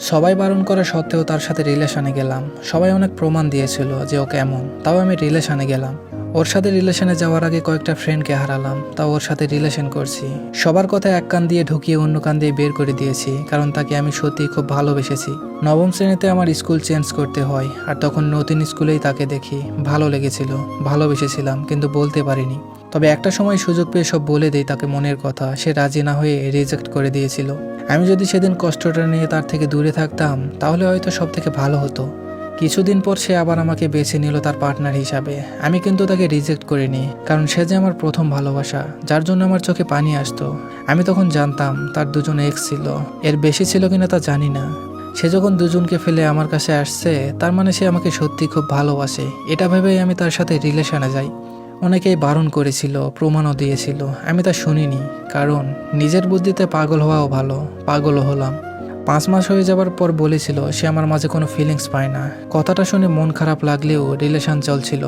সবাই বারণ করা সত্ত্বেও তার সাথে রিলেশনে গেলাম। সবাই অনেক প্রমাণ দিয়েছিল যে ও কেমন, তাও আমি রিলেশনে গেলাম। ওর সাথে রিলেশনে যাওয়ার আগে কয়েকটা ফ্রেন্ডকে হারালাম, তাও ওর সাথে রিলেশন করছি। সবার কথা এক কান দিয়ে ঢুকিয়ে অন্য কান দিয়ে বের করে দিয়েছি, কারণ তাকে আমি সত্যিই খুব ভালোবেসেছি। নবম শ্রেণীতে আমার স্কুল চেঞ্জ করতে হয়, আর তখন নতুন স্কুলেই তাকে দেখি। ভালো লেগেছিল, ভালোবেসেছিলাম, কিন্তু বলতে পারিনি। তবে একটা সময় সুযোগ পেয়ে সব বলে দেই তাকে মনের কথা। সে রাজি না হয়ে রিজেক্ট করে দিয়েছিল। আমি যদি সেদিন কষ্টটা নিয়ে তার থেকে দূরে থাকতাম, তাহলে হয়তো সব থেকে ভালো হতো। কিছুদিন পর সে আবার আমাকে বেছে নিল তার পার্টনার হিসাবে। আমি কিন্তু তাকে রিজেক্ট করিনি, কারণ সে যে আমার প্রথম ভালোবাসা, যার জন্য আমার চোখে পানি আসতো। আমি তখন জানতাম তার দুজন এক্স ছিল, এর বেশি ছিল কিনা তা জানি না। সে যখন দুজনকে ফেলে আমার কাছে আসছে, তার মানে সে আমাকে সত্যি খুব ভালোবাসে। এটা ভেবেই আমি তার সাথে রিলেশনে যাই। অনেকেই বারণ করেছিল, প্রমাণও দিয়েছিল, আমি তা শুনিনি। কারণ নিজের বুদ্ধিতে পাগল হওয়াও ভালো, পাগলও হলাম। 5 মাস হয়ে যাবার পর বলেছিল সে আমার মাঝে কোনো ফিলিংস পায় না। কথাটা শুনে মন খারাপ লাগলেও রিলেশন চলছিল।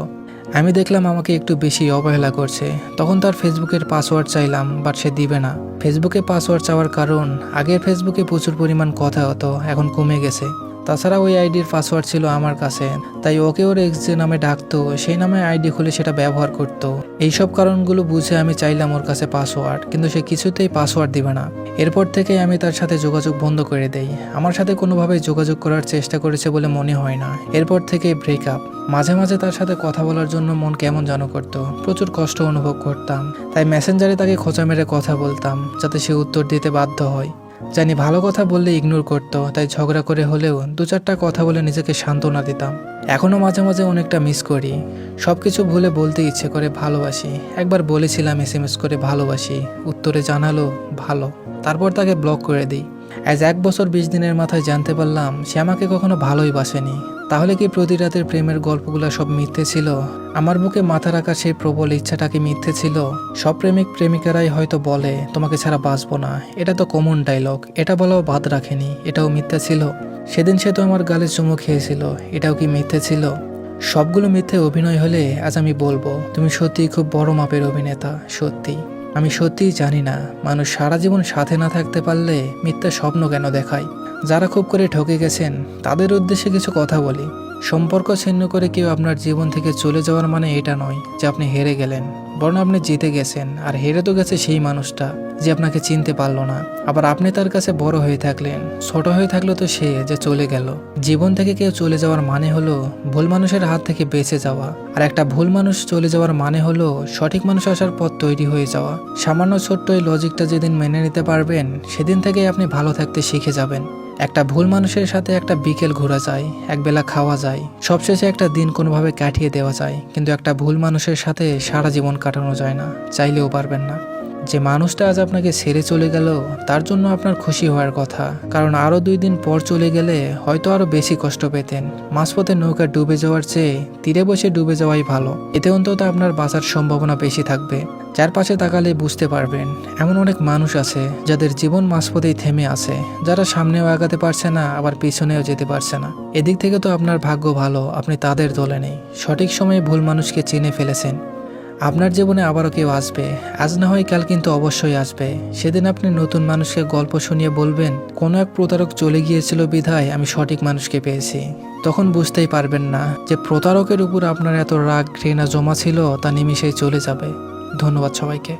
আমি দেখলাম আমাকে একটু বেশি অবহেলা করছে। তখন তার ফেসবুকের পাসওয়ার্ড চাইলাম, বাট সে দিবে না। ফেসবুকে পাসওয়ার্ড চাওয়ার কারণ, আগের ফেসবুকে প্রচুর পরিমাণ কথা হতো, এখন কমে গেছে। তাছাড়া ওই আইডির পাসওয়ার্ড ছিল আমার কাছে, তাই ওকে ওর এক্স যে নামে ডাকতো সেই নামে আইডি খুলে সেটা ব্যবহার করতো। এইসব কারণগুলো বুঝে আমি চাইলাম ওর কাছে পাসওয়ার্ড, কিন্তু সে কিছুতেই পাসওয়ার্ড দিবে না। এরপর থেকে আমি তার সাথে যোগাযোগ বন্ধ করে দেই। আমার সাথে কোনোভাবে যোগাযোগ করার চেষ্টা করেছে বলে মনে হয় না। এরপর থেকে ব্রেকআপ। মাঝে মাঝে তার সাথে কথা বলার জন্য মন কেমন যেন করতো, প্রচুর কষ্ট অনুভব করতাম। তাই মেসেঞ্জারে তাকে খোঁচা মেরে কথা বলতাম, যাতে সে উত্তর দিতে বাধ্য হয়। জানি ভালো কথা বললে ইগনোর করতো, তাই ঝগড়া করে হলেও 2-4টা কথা বলে নিজেকে সান্ত্বনা দিতাম। এখনও মাঝে মাঝে অনেকটা মিস করি। সব কিছু ভুলে বলতে ইচ্ছে করে ভালোবাসি। একবার বলেছিলাম SMS করে ভালোবাসি, উত্তরে জানালো ভালো। তারপর তাকে ব্লক করে দিই। আজ 1 বছর 20 দিনের মাথায় জানতে পারলাম সে আমাকে কখনো ভালোই বাসেনি। তাহলে কি প্রতি রাতের প্রেমের গল্পগুলো সব মিথ্যে ছিল? আমার বুকে মাথা রাখার সেই প্রবল ইচ্ছাটা কি মিথ্যে ছিল? সব প্রেমিক প্রেমিকারাই হয়তো বলে তোমাকে ছাড়া বাঁচবো না, এটা তো কমন ডায়লগ। এটা বলাও বাদ রাখেনি, এটাও মিথ্যা ছিল। সেদিন সে তো আমার গালে চুমু খেয়েছিল, এটাও কি মিথ্যে ছিল? সবগুলো মিথ্যে অভিনয় হলে আজ আমি বলবো তুমি সত্যিই খুব বড় মাপের অভিনেতা। সত্যি আমি সত্যিই জানি না মানুষ সারা জীবন সাথে না থাকতে পারলে মিথ্যা স্বপ্ন কেন দেখায়। যারা খুব করে ঠকে গেছেন তাদের উদ্দেশ্যে কিছু কথা বলি। সম্পর্ক ছিন্ন করে কেউ আপনার জীবন থেকে চলে যাওয়ার মানে এটা নয় যে আপনি হেরে গেলেন, বরং আপনি জিতে গেছেন। আর হেরে তো গেছে সেই মানুষটা যে আপনাকে চিনতে পারলো না। আবার আপনি তার কাছে বড় হয়ে থাকলেন, ছোট হয়ে থাকলো তো সে যে চলে গেল। জীবন থেকে কেউ চলে যাওয়ার মানে হলো ভুল মানুষের হাত থেকে বেঁচে যাওয়া, আর একটা ভুল মানুষ চলে যাওয়ার মানে হলো সঠিক মানুষ আসার পথ তৈরি হয়ে যাওয়া। সামান্য ছোট্ট এই লজিকটা যেদিন মেনে নিতে পারবেন, সেদিন থেকেই আপনি ভালো থাকতে শিখে যাবেন। একটা ভুল মানুষের সাথে একটা বিকেল ঘোরা যায়, একবেলা খাওয়া যায়, সবশেষে একটা দিন কোনোভাবে কাটিয়ে দেওয়া যায়। কিন্তু একটা ভুল মানুষের সাথে সারা জীবন কাটানো যায় না, চাইলেও পারবেন না। যে মানুষটা আজ আপনাকে ছেড়ে চলে গেল, তার জন্য আপনার খুশি হওয়ার কথা, কারণ আরও 2 দিন পর চলে গেলে হয়তো আরও বেশি কষ্ট পেতেন। মাঝপথে নৌকা ডুবে যাওয়ার চেয়ে তীরে বসে ডুবে যাওয়াই ভালো। এতে অন্তত আপনার বাঁচার সম্ভাবনা বেশি থাকবে। চারপাশে তাকালে বুঝতে পারবেন এমন অনেক মানুষ আছে যাদের জীবন মাঝপথেই থেমে আছে, যারা সামনেও আগাতে পারছে না, আবার পিছনেও যেতে পারছে না। এদিক থেকে তো আপনার ভাগ্য ভালো, আপনি তাদের দলে নেই। সঠিক সময়ে ভুল মানুষকে চিনে ফেলেছেন। আপনার জীবনে আবারও কেউ আসবে, আজ না হয় কাল, কিন্তু অবশ্যই আসবে। সেদিন আপনি নতুন মানুষকে গল্প শুনিয়ে বলবেন কোনো এক প্রতারক চলে গিয়েছিল বিধায় আমি সঠিক মানুষকে পেয়েছি। তখন বুঝতেই পারবেন না যে প্রতারকের উপর আপনার এত রাগ ঘৃণা জমা ছিল তা নিমিষেই চলে যাবে। ধন্যবাদ সবাইকে।